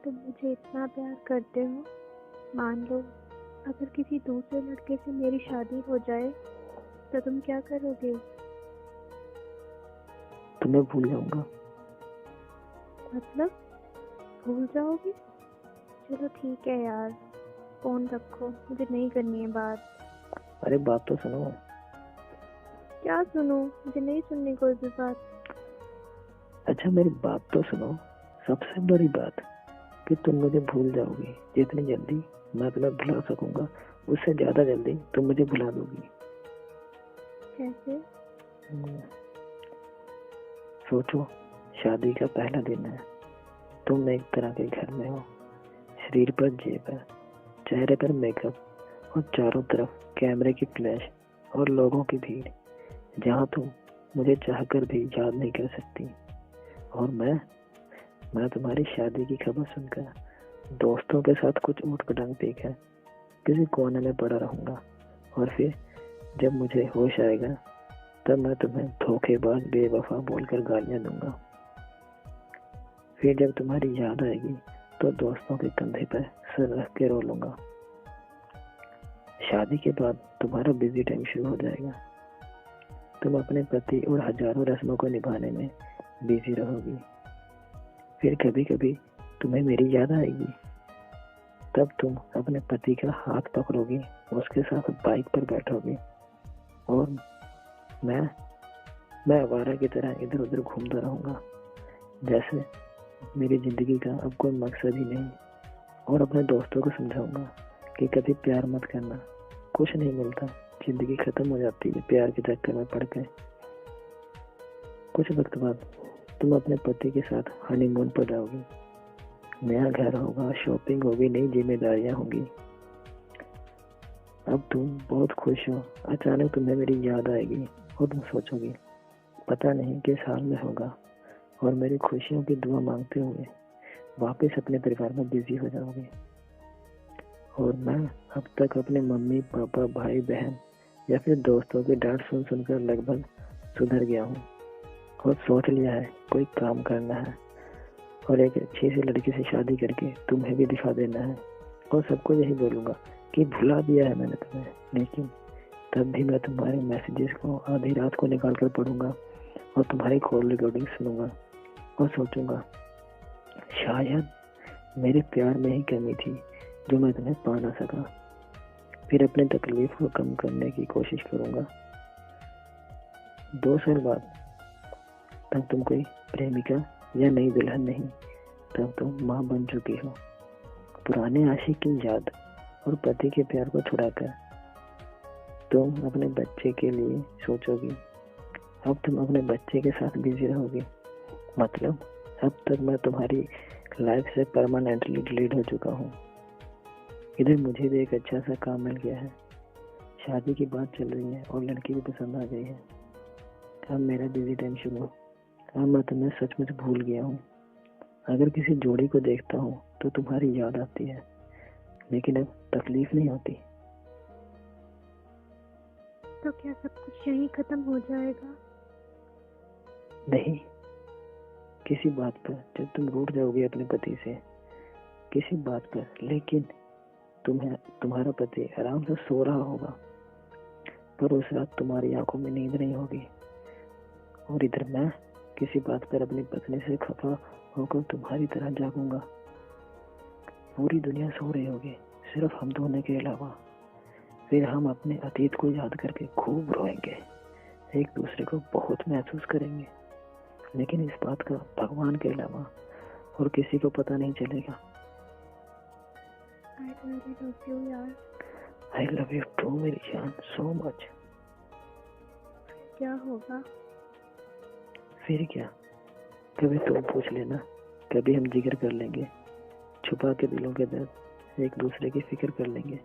तुम मुझे इतना प्यार करते हो, मान लो अगर किसी दूसरे लड़के से मेरी शादी हो जाए तो तुम क्या करोगे? तुम्हें भूल जाऊंगा। मतलब भूल जाओगे? चलो ठीक है यार, फोन रखो, मुझे नहीं करनी है बात। अरे बात तो सुनो। क्या सुनूं? मुझे नहीं सुननी कोई भी बात। अच्छा मेरी बात तो सुनो। सबसे बड़ी बात कि तुम मुझे भूल जाओगी। जितनी जल्दी मैं तुम्हें भुला सकूंगा उससे ज्यादा जल्दी तुम मुझे भुला दोगी। कैसे? सोचो, शादी का पहला दिन है। तुम एक तरह के घर में हो, शरीर पर जेब है, चेहरे पर मेकअप और चारों तरफ कैमरे की फ्लैश और लोगों की भीड़, जहाँ तुम मुझे चाहकर भी याद नहीं कर सकती। और मैं तुम्हारी शादी की खबर सुनकर दोस्तों के साथ कुछ ऊट-पटांग पीकर किसी कोने में पड़ा रहूंगा। और फिर जब मुझे होश आएगा तब मैं तुम्हें धोखेबाज बेवफा बोलकर गालियां दूंगा। फिर जब तुम्हारी याद आएगी तो दोस्तों के कंधे पर सर रख के रो लूंगा। शादी के बाद तुम्हारा बिजी टाइम शुरू हो जाएगा। तुम अपने पति और हजारों रस्मों को निभाने में बिजी रहोगी। फिर कभी कभी तुम्हें मेरी याद आएगी, तब तुम अपने पति का हाथ पकड़ोगी, उसके साथ बाइक पर बैठोगी और मैं आवारा की तरह इधर उधर घूमता रहूंगा, जैसे मेरी जिंदगी का अब कोई मकसद ही नहीं। और अपने दोस्तों को समझाऊंगा कि कभी प्यार मत करना, कुछ नहीं मिलता, जिंदगी खत्म हो जाती है प्यार के चक्कर में पड़ के। कुछ वक्त बाद तुम अपने पति के साथ हनीमून पर जाओगी। नया घर होगा, शॉपिंग होगी, नई जिम्मेदारियां होंगी। अब तुम बहुत खुश हो। अचानक तुम्हें मेरी याद आएगी और तुम सोचोगी पता नहीं किस हाल में होगा, और मेरी खुशियों की दुआ मांगते हुए वापस अपने परिवार में बिजी हो जाओगे। और मैं अब तक अपने मम्मी पापा भाई बहन या फिर दोस्तों की डांट सुन सुनकर लगभग सुधर गया हूँ और सोच लिया है कोई काम करना है और एक अच्छी सी लड़की से शादी करके तुम्हें भी दिखा देना है। और सबको यही बोलूंगा कि भुला दिया है मैंने तुम्हें, लेकिन तब भी मैं तुम्हारे मैसेजेस को आधी रात को निकाल कर पढ़ूंगा और तुम्हारी कॉल रिकॉर्डिंग सुनूंगा और सोचूंगा शायद मेरे प्यार में ही कमी थी जो मैं तुम्हें पा ना सका। फिर अपनी तकलीफ को कम करने की कोशिश करूंगा। 2 साल बाद तब तुम कोई प्रेमिका या नई दुल्हन नहीं, तब तुम माँ बन चुकी हो। पुराने आशिक की याद और पति के प्यार को छुड़ाकर तुम अपने बच्चे के लिए सोचोगी। अब तुम अपने बच्चे के साथ बिजी रहोगी। मतलब अब तक मैं तुम्हारी लाइफ से परमानेंटली डिलीट हो चुका हूँ। इधर मुझे भी एक अच्छा सा काम मिल गया है, शादी की बात चल रही है और लड़की भी पसंद आ गई है। अब मेरा बिजी टाइम शुरू। अब मैं तुम्हें सचमुच भूल गया हूँ। अगर किसी जोड़ी को देखता हूँ तो तुम्हारी याद आती है, लेकिन अब तकलीफ नहीं होती। तो क्या सब कुछ यहीं खत्म हो जाएगा? नहीं, किसी बात पर जब तुम रूठ जाओगे अपने पति से, किसी बात पर, लेकिन तुम्हारा पति आराम से सो रहा होगा, पर उस रात तुम्हारी आंखों में नींद नहीं होगी। और इधर मैं किसी बात पर अपनी पत्नी से खफा होकर तुम्हारी तरह जागूंगा। पूरी दुनिया सो रही होगी, सिर्फ हम दोनों के अलावा। फिर हम अपने अतीत को याद करके खूब रोएंगे, एक दूसरे को बहुत महसूस करेंगे, लेकिन इस बात का भगवान के अलावा और किसी को पता नहीं चलेगा। I really love you यार। I love you too मेरी जान, so much। क्या होगा? फिर क्या, कभी तुम पूछ लेना, कभी हम जिक्र कर लेंगे, छुपा के दिलों के दर्द एक दूसरे की फिक्र कर लेंगे।